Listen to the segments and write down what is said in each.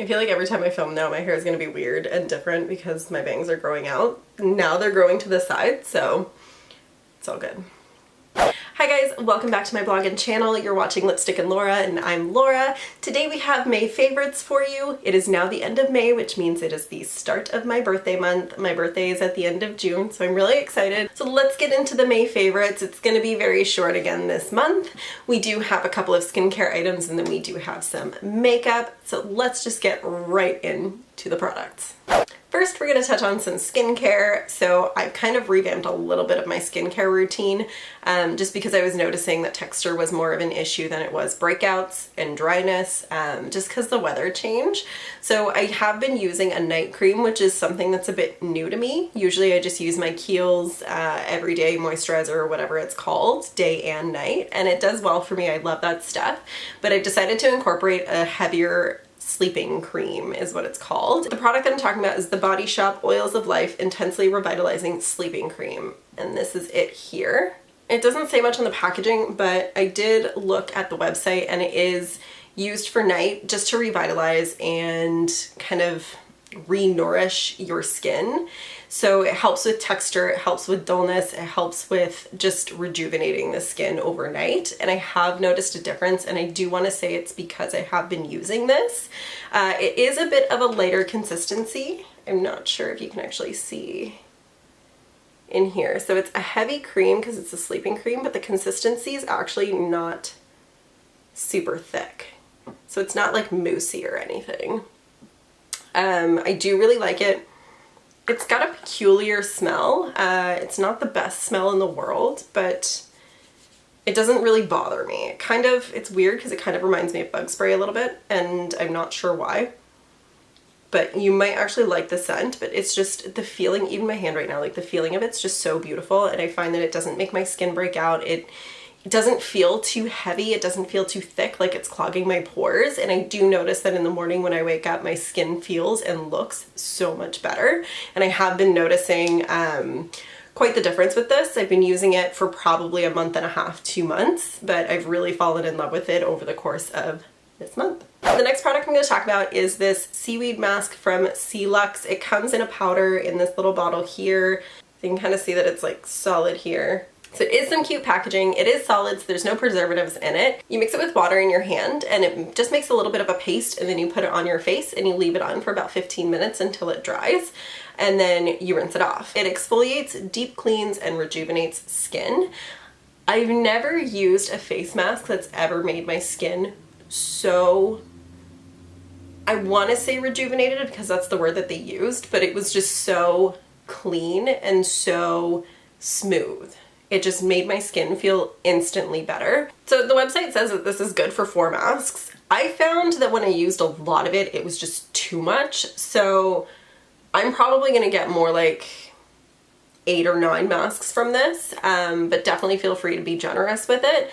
I feel like every time I film now my hair is going to be weird and different because my bangs are growing out. Now they're growing to the side, so it's all good. Hi guys, welcome back to my blog and channel. You're watching Lipstick and Laura and I'm Laura. Today we have May favorites for you. It is now the end of May, which means it is the start of my birthday month. My birthday is at the end of June, so I'm really excited. So let's get into the May favorites. It's going to be very short again this month. We do have a couple of skincare items and then we do have some makeup. So let's just get right into the products. First, we're going to touch on some skincare. So I've kind of revamped a little bit of my skincare routine just because I was noticing that texture was more of an issue than it was breakouts and dryness just because the weather changed. So I have been using a night cream, which is something that's a bit new to me. Usually I just use my Kiehl's everyday moisturizer or whatever it's called, day and night, and it does well for me. I love that stuff. But I've decided to incorporate a heavier sleeping cream is what it's called. The product that I'm talking about is the Body Shop Oils of Life Intensely Revitalizing Sleeping Cream, and this is it here. It doesn't say much on the packaging, but I did look at the website and it is used for night just to revitalize and kind of re-nourish your skin. So it helps with texture, it helps with dullness, it helps with just rejuvenating the skin overnight. And I have noticed a difference, and I do want to say it's because I have been using this. It is a bit of a lighter consistency. I'm not sure if you can actually see in here. So it's a heavy cream because it's a sleeping cream, but the consistency is actually not super thick. So it's not like moussey or anything. I do really like it. It's got a peculiar smell. It's not the best smell in the world, but it doesn't really bother me. It's weird because it kind of reminds me of bug spray a little bit, and I'm not sure why. But you might actually like the scent, but it's just the feeling, even my hand right now, like the feeling of it's just so beautiful, and I find that it doesn't make my skin break out. It doesn't feel too heavy, it doesn't feel too thick like it's clogging my pores, and I do notice that in the morning when I wake up my skin feels and looks so much better, and I have been noticing quite the difference with this. I've been using it for probably a month and a half, 2 months, but I've really fallen in love with it over the course of this month. The next product I'm going to talk about is this seaweed mask from Sealuxe. It comes in a powder in this little bottle here. You can kind of see that it's like solid here. So it is some cute packaging. It is solid, so there's no preservatives in it. You mix it with water in your hand and it just makes a little bit of a paste, and then you put it on your face and you leave it on for about 15 minutes until it dries, and then you rinse it off. It exfoliates, deep cleans, and rejuvenates skin. I've never used a face mask that's ever made my skin so, I want to say rejuvenated because that's the word that they used, but it was just so clean and so smooth. It just made my skin feel instantly better. So the website says that this is good for 4 masks. I found that when I used a lot of it, it was just too much. So I'm probably going to get more like 8 or 9 masks from this, but definitely feel free to be generous with it.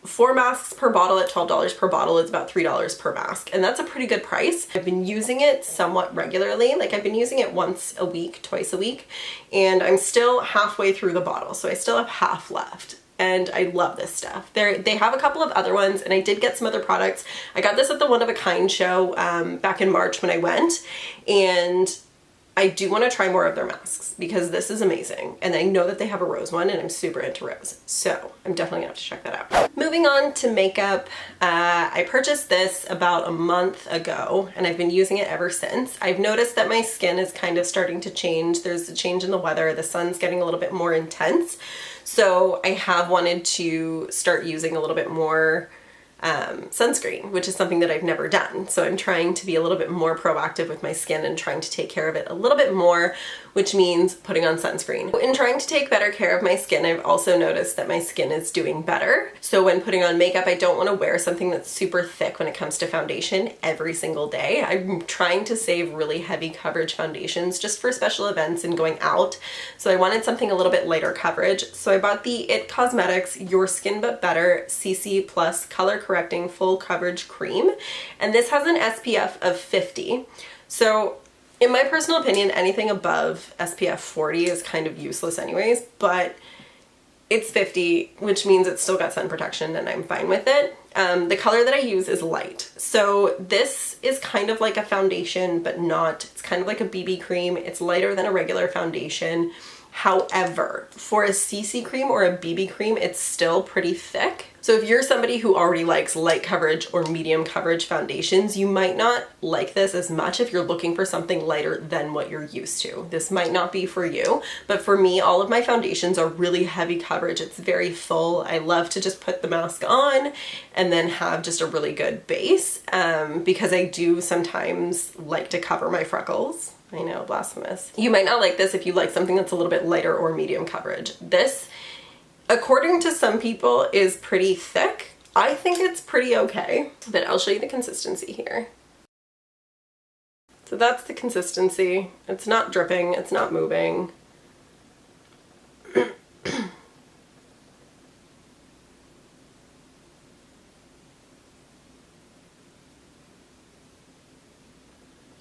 4 masks per bottle at $12 per bottle is about $3 per mask, and that's a pretty good price. I've been using it somewhat regularly, like I've been using it once a week, twice a week, and I'm still halfway through the bottle, so I still have half left. And I love this stuff. They have a couple of other ones, and I did get some other products. I got this at the One of a Kind show back in March when I went, and I do want to try more of their masks because this is amazing, and I know that they have a rose one and I'm super into rose, so I'm definitely gonna have to check that out. Moving on to makeup, I purchased this about a month ago and I've been using it ever since. I've noticed that my skin is kind of starting to change. There's a change in the weather, the sun's getting a little bit more intense, so I have wanted to start using a little bit more sunscreen, which is something that I've never done. So I'm trying to be a little bit more proactive with my skin and trying to take care of it a little bit more, which means putting on sunscreen. In trying to take better care of my skin, I've also noticed that my skin is doing better. So when putting on makeup, I don't want to wear something that's super thick when it comes to foundation every single day. I'm trying to save really heavy coverage foundations just for special events and going out. So I wanted something a little bit lighter coverage. So I bought the IT Cosmetics Your Skin But Better CC Plus Color Correcting Full Coverage Cream. And this has an SPF of 50. So in my personal opinion, anything above SPF 40 is kind of useless anyways, but It's 50, which means it's still got sun protection and I'm fine with it. The color that I use is light. So this is kind of like a foundation, but not. It's kind of like a BB cream. It's lighter than a regular foundation. However, for a CC cream or a BB cream, it's still pretty thick. So if you're somebody who already likes light coverage or medium coverage foundations, you might not like this as much if you're looking for something lighter than what you're used to. This might not be for you, but for me, all of my foundations are really heavy coverage. It's very full. I love to just put the mask on and then have just a really good base because I do sometimes like to cover my freckles. I know, blasphemous. You might not like this if you like something that's a little bit lighter or medium coverage. This, according to some people, is pretty thick. I think it's pretty okay, but I'll show you the consistency here. So that's the consistency. It's not dripping, it's not moving.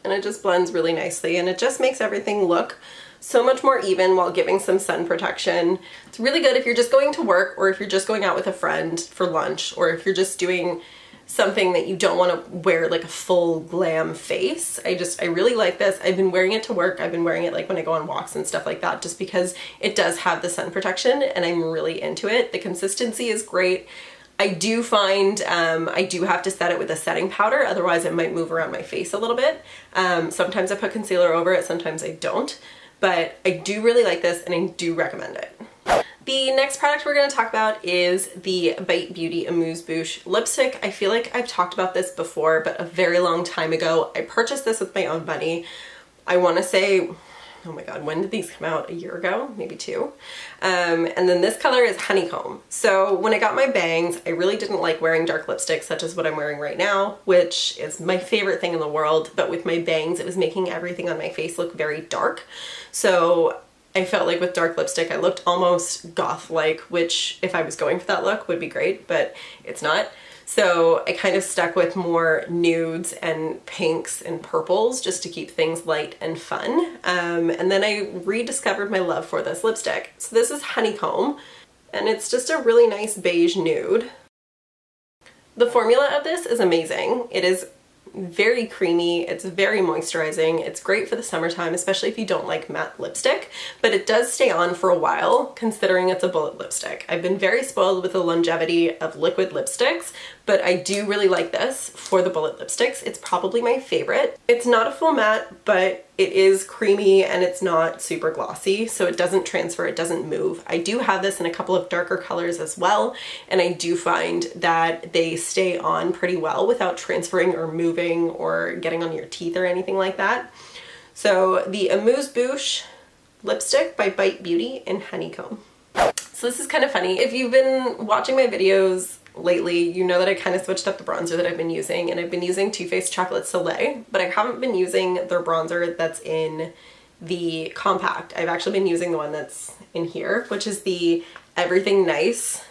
And it just blends really nicely and it just makes everything look so much more even while giving some sun protection. It's really good if you're just going to work or if you're just going out with a friend for lunch or if you're just doing something that you don't want to wear like a full glam face. I really like this. I've been wearing it to work. I've been wearing it like when I go on walks and stuff like that just because it does have the sun protection and I'm really into it. The consistency is great. I do find I do have to set it with a setting powder, otherwise it might move around my face a little bit. Sometimes I put concealer over it, sometimes I don't, but I do really like this and I do recommend it. The next product we're going to talk about is the Bite Beauty Amuse Bouche lipstick. I feel like I've talked about this before, but a very long time ago. I purchased this with my own money. I want to say, oh my god, when did these come out? A year ago? Maybe 2. And then this color is Honeycomb. So when I got my bangs, I really didn't like wearing dark lipstick such as what I'm wearing right now, which is my favorite thing in the world. But with my bangs, it was making everything on my face look very dark. So I felt like with dark lipstick, I looked almost goth-like, which if I was going for that look would be great, but it's not. So I kind of stuck with more nudes and pinks and purples just to keep things light and fun. And then I rediscovered my love for this lipstick. So this is Honeycomb, and it's just a really nice beige nude. The formula of this is amazing. It is very creamy, it's very moisturizing, it's great for the summertime, especially if you don't like matte lipstick, but it does stay on for a while considering it's a bullet lipstick. I've been very spoiled with the longevity of liquid lipsticks, but I do really like this for the bullet lipsticks. It's probably my favorite. It's not a full matte, but it is creamy and it's not super glossy, so it doesn't transfer, it doesn't move. I do have this in a couple of darker colors as well, and I do find that they stay on pretty well without transferring or moving or getting on your teeth or anything like that. So the Amuse Bouche lipstick by Bite Beauty in Honeycomb. So this is kind of funny. If you've been watching my videos lately, you know that I kind of switched up the bronzer that I've been using, and I've been using Too Faced Chocolate Soleil, but I haven't been using their bronzer that's in the compact. I've actually been using the one that's in here, which is the Everything Nice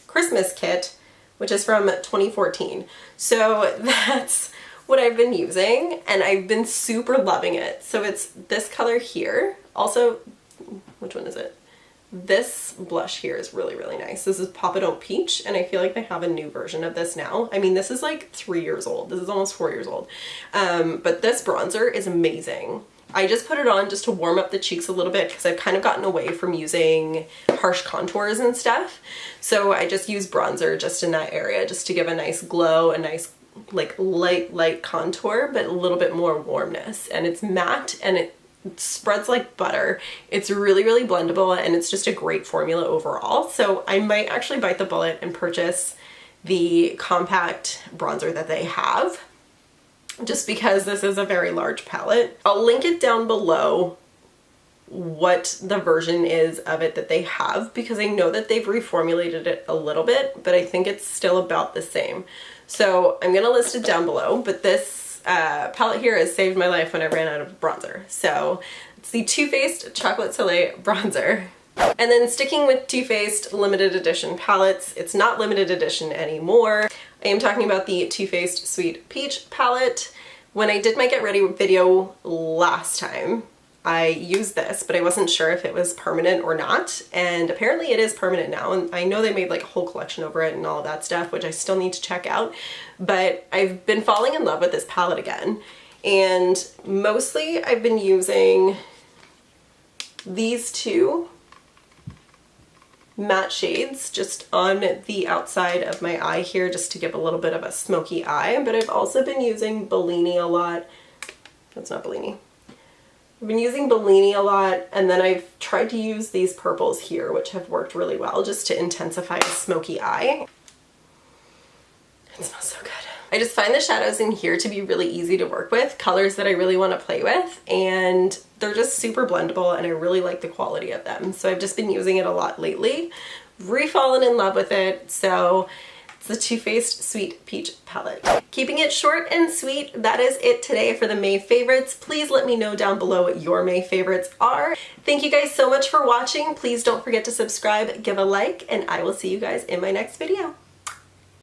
Christmas kit, which is from 2014. So that's what I've been using, and I've been super loving it. So it's this color here. Also, which one is it? This blush here is really, really nice. This is Papa Don't Peach, and I feel like they have a new version of this now. I mean, this is like 3 years old. This is almost 4 years old. But this bronzer is amazing. I just put it on just to warm up the cheeks a little bit because I've kind of gotten away from using harsh contours and stuff. So I just use bronzer just in that area just to give a nice glow, a nice like light contour, but a little bit more warmness. And it's matte and it spreads like butter. It's really, really blendable, and it's just a great formula overall. So I might actually bite the bullet and purchase the compact bronzer that they have, just because this is a very large palette. I'll link it down below what the version is of it that they have, because I know that they've reformulated it a little bit, but I think it's still about the same. So I'm gonna list it down below, but this palette here has saved my life when I ran out of bronzer. So it's the Too Faced Chocolate Soleil bronzer. And then sticking with Too Faced limited edition palettes, it's not limited edition anymore. I am talking about the Too Faced Sweet Peach palette. When I did my Get Ready video last time, I used this, but I wasn't sure if it was permanent or not, and apparently it is permanent now, and I know they made like a whole collection over it and all of that stuff, which I still need to check out, but I've been falling in love with this palette again, and mostly I've been using these two matte shades just on the outside of my eye here just to give a little bit of a smoky eye, but I've also been using Bellini a lot. That's not Bellini. I've been using Bellini a lot, and then I've tried to use these purples here, which have worked really well just to intensify a smoky eye. It smells so good. I just find the shadows in here to be really easy to work with, colors that I really want to play with, and they're just super blendable, and I really like the quality of them. So I've just been using it a lot lately, re-fallen in love with it. So it's the Too Faced Sweet Peach palette. Keeping it short and sweet, that is it today for the May favorites. Please let me know down below what your May favorites are. Thank you guys so much for watching. Please don't forget to subscribe, give a like, and I will see you guys in my next video.